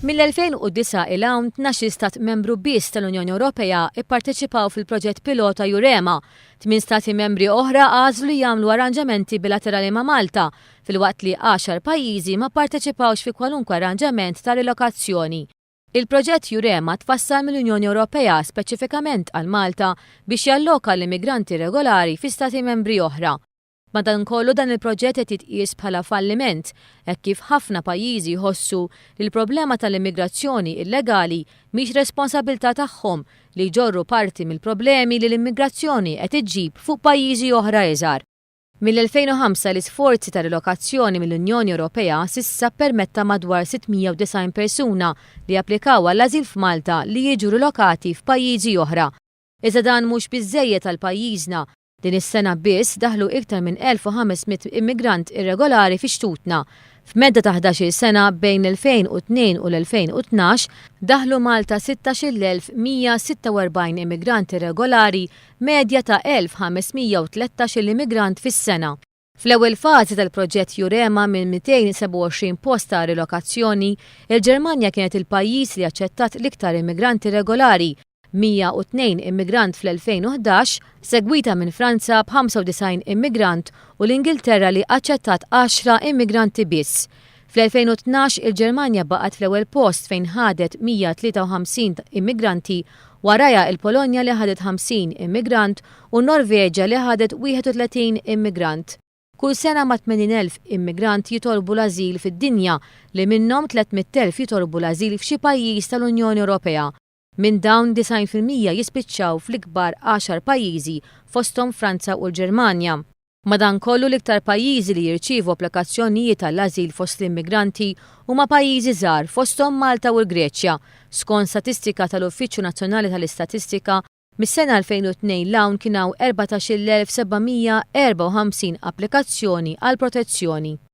Mill-2009 il-hawn 12 stat membru biss tal-Unjoni Ewropea ipparteċipaw fil-proġett pilota Jurema. 8 stati membri oħra għażlu jagħmlu arranġamenti bilaterali ma' Malta, filwaqt li 10 pajjiżi ma pparteċipawx fi kwalunkwe arranġament ta' rilokazzjoni. Il-proġett Jurema tfassal mill-Unjoni Ewropea speċifikament għal Malta biex jalloka l-immigranti regolari fi stati membri oħra. Madankollu dan il-proġett qed jitqies bħala falliment, hekk kif ħafna pajjiżi jħossu li l-problema tal-immigrazzjoni illegali mhix responsabilità tagħhom li jġorru parti mill-problemi li l-immigrazzjoni qed iġġib fuq pajjiżi oħra iżgħar. Mill-2005 l-isforzi ta' rilokazzjoni mill-Unjoni Ewropea s'issa permetta madwar 690 persuna li applikaw għall-ażil f'Malta li jiġu rilokati f'pajjiżi oħra. Iżda dan mhux biżżejjed għal pajjiżna. Din is-sena biss daħlu iktar minn 1500 immigrant irregolari fi xtutna. F'medda ta' 11 sena bejn l-2002 u l-2012 daħlu Malta 16,146 immigrant irregolari, medja ta' 1,513 immigrant fis-sena. Fl-ewwel fażi tal-proġett Jurema minn 227 posta rilokazzjoni, il-Ġermanja kienet il-pajjiż li aċċettat l-iktar immigranti regolari, 102 immigrant fl-2011, segwita minn Franza b'95 immigrant u l-Ingilterra li aċċettat 10 immigranti biss. Fl-2012 il-Ġermanja baqgħet fl-ewwel post fejn ħadet 153 immigranti, warajha il-Polonja li ħadet 50 immigrant u Norveġġja li ħadet 31 immigrant. Kull sena ma' 80,000 immigrant jitolbu l-ażil fid-dinja li minnhom 300,000 jitolbu l-ażil f'xi pajjiż tal-Unjoni Ewropea. Minn dawn 90% jispiċċaw fl-ikbar 10 pajjiżi fosthom Franza u l-Ġermanja. Madankollu l-iktar pajjiżi li jirċievu applikazzjonijiet għall-ażil fost l-immigranti huma pajjiżi żgħar fosthom Malta u l-Greċja. Skont statistika tal-Uffiċċju Nazzjonali tal-Istatistika, mis-sena 2002 l-hawn kien hawn 14,754 applikazzjoni għal protezzjoni.